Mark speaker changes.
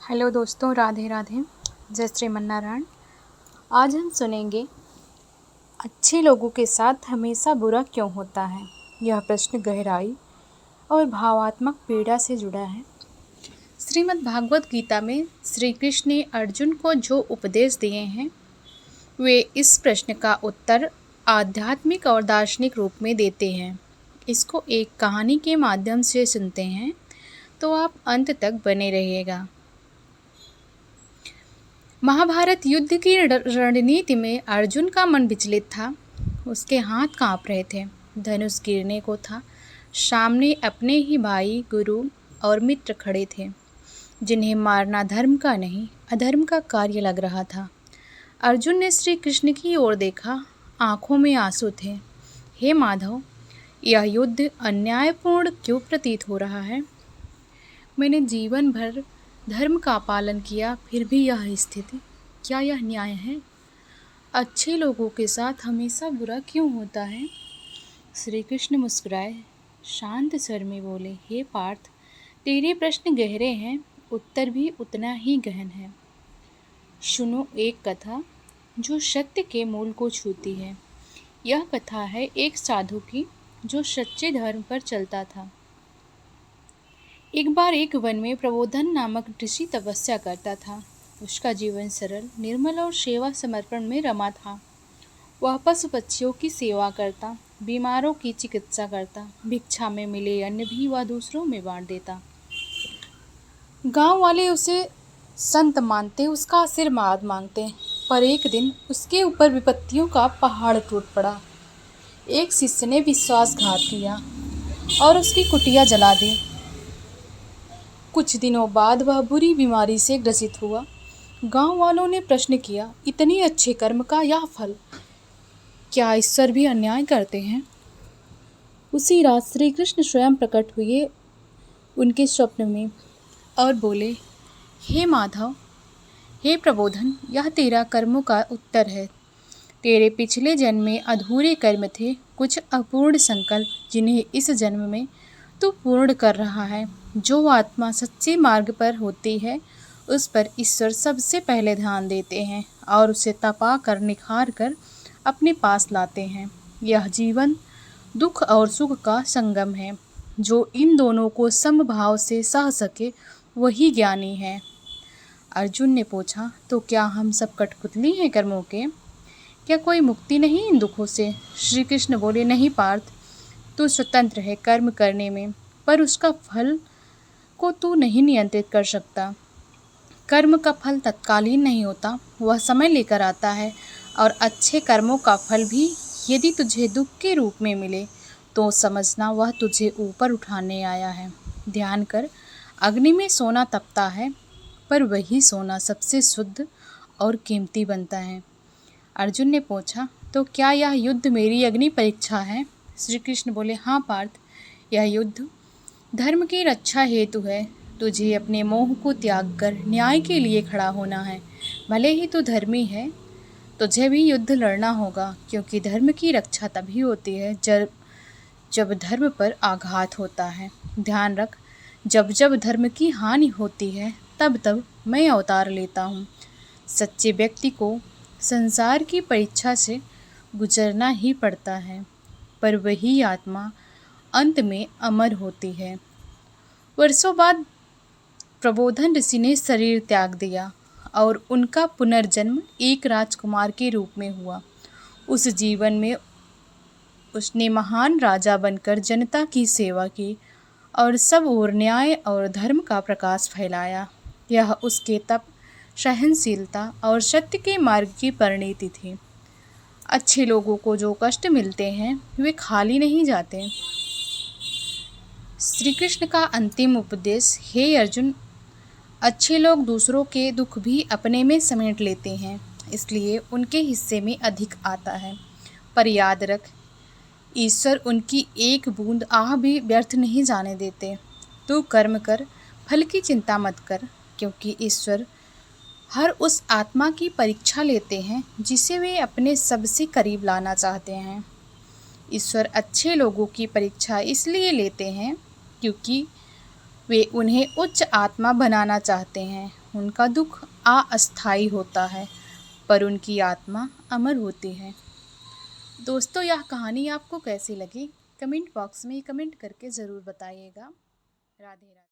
Speaker 1: Hello दोस्तों, राधे राधे, जय श्रीमन्नारायण। आज हम सुनेंगे अच्छे लोगों के साथ हमेशा बुरा क्यों होता है। यह प्रश्न गहराई और भावात्मक पीड़ा से जुड़ा है। श्रीमद् भागवत गीता में श्री कृष्ण ने अर्जुन को जो उपदेश दिए हैं वे इस प्रश्न का उत्तर आध्यात्मिक और दार्शनिक रूप में देते हैं। इसको एक कहानी के माध्यम से सुनते हैं तो आप अंत तक बने रहिएगा। महाभारत युद्ध की रणनीति में अर्जुन का मन विचलित था। उसके हाथ कांप रहे थे, धनुष गिरने को था। सामने अपने ही भाई, गुरु और मित्र खड़े थे, जिन्हें मारना धर्म का नहीं अधर्म का कार्य लग रहा था। अर्जुन ने श्री कृष्ण की ओर देखा, आंखों में आंसू थे। हे माधव, यह युद्ध अन्यायपूर्ण क्यों प्रतीत हो रहा है? मैंने जीवन भर धर्म का पालन किया, फिर भी यह स्थिति, क्या यह न्याय है? अच्छे लोगों के साथ हमेशा बुरा क्यों होता है? श्री कृष्ण मुस्कुराए, शांत स्वर में बोले, हे पार्थ, तेरे प्रश्न गहरे हैं, उत्तर भी उतना ही गहन है। सुनो एक कथा जो सत्य के मूल को छूती है। यह कथा है एक साधु की जो सच्चे धर्म पर चलता था। एक बार एक वन में प्रबोधन नामक ऋषि तपस्या करता था। उसका जीवन सरल, निर्मल और सेवा समर्पण में रमा था। वह पशु पक्षियों की सेवा करता, बीमारों की चिकित्सा करता, भिक्षा में मिले अन्न भी वह दूसरों में बांट देता। गांव वाले उसे संत मानते, उसका आशीर्वाद मांगते। पर एक दिन उसके ऊपर विपत्तियों का पहाड़ टूट पड़ा। एक शिष्य ने विश्वासघात किया और उसकी कुटिया जला दी। कुछ दिनों बाद वह बुरी बीमारी से ग्रसित हुआ। गांव वालों ने प्रश्न किया, इतने अच्छे कर्म का यह फल? क्या ईश्वर भी अन्याय करते हैं? उसी रात श्री कृष्ण स्वयं प्रकट हुए उनके स्वप्न में और बोले, हे माधव, हे प्रबोधन, यह तेरा कर्मों का उत्तर है। तेरे पिछले जन्म में अधूरे कर्म थे, कुछ अपूर्ण संकल्प, जिन्हें इस जन्म में तू पूर्ण कर रहा है। जो आत्मा सच्चे मार्ग पर होती है उस पर ईश्वर सबसे पहले ध्यान देते हैं और उसे तपा कर निखार कर अपने पास लाते हैं। यह जीवन दुख और सुख का संगम है। जो इन दोनों को समभाव से सह सके वही ज्ञानी है। अर्जुन ने पूछा, तो क्या हम सब कठपुतली हैं कर्मों के? क्या कोई मुक्ति नहीं इन दुखों से? श्री कृष्ण बोले, नहीं पार्थ, तू स्वतंत्र है कर्म करने में, पर उसका फल को तू नहीं नियंत्रित कर सकता। कर्म का फल तत्कालीन नहीं होता, वह समय लेकर आता है। और अच्छे कर्मों का फल भी यदि तुझे दुख के रूप में मिले तो समझना वह तुझे ऊपर उठाने आया है। ध्यान कर, अग्नि में सोना तपता है, पर वही सोना सबसे शुद्ध और कीमती बनता है। अर्जुन ने पूछा, तो क्या यह युद्ध मेरी अग्नि परीक्षा है? श्री कृष्ण बोले, हाँ पार्थ, यह युद्ध धर्म की रक्षा हेतु है। तुझे अपने मोह को त्याग कर न्याय के लिए खड़ा होना है। भले ही तू धर्मी है, तुझे भी युद्ध लड़ना होगा, क्योंकि धर्म की रक्षा तभी होती है जब धर्म पर आघात होता है। ध्यान रख, जब जब धर्म की हानि होती है तब तब मैं अवतार लेता हूँ। सच्चे व्यक्ति को संसार की परीक्षा से गुजरना ही पड़ता है, पर वही आत्मा अंत में अमर होती है। वर्षों बाद प्रबोधन ऋषि ने शरीर त्याग दिया और उनका पुनर्जन्म एक राजकुमार के रूप में हुआ। उस जीवन में उसने महान राजा बनकर जनता की सेवा की और सब ओर न्याय और धर्म का प्रकाश फैलाया। यह उसके तप, सहनशीलता और सत्य के मार्ग की परिणति थी। अच्छे लोगों को जो कष्ट मिलते हैं वे खाली नहीं जाते। श्री कृष्ण का अंतिम उपदेश, हे अर्जुन, अच्छे लोग दूसरों के दुख भी अपने में समेट लेते हैं, इसलिए उनके हिस्से में अधिक आता है। पर याद रख, ईश्वर उनकी एक बूंद आह भी व्यर्थ नहीं जाने देते। तू कर्म कर, फल की चिंता मत कर, क्योंकि ईश्वर हर उस आत्मा की परीक्षा लेते हैं जिसे वे अपने सबसे करीब लाना चाहते हैं। ईश्वर अच्छे लोगों की परीक्षा इसलिए लेते हैं क्योंकि वे उन्हें उच्च आत्मा बनाना चाहते हैं। उनका दुख अस्थायी होता है, पर उनकी आत्मा अमर होती है। दोस्तों, यह कहानी आपको कैसी लगी? कमेंट बॉक्स में कमेंट करके ज़रूर बताइएगा। राधे राधे।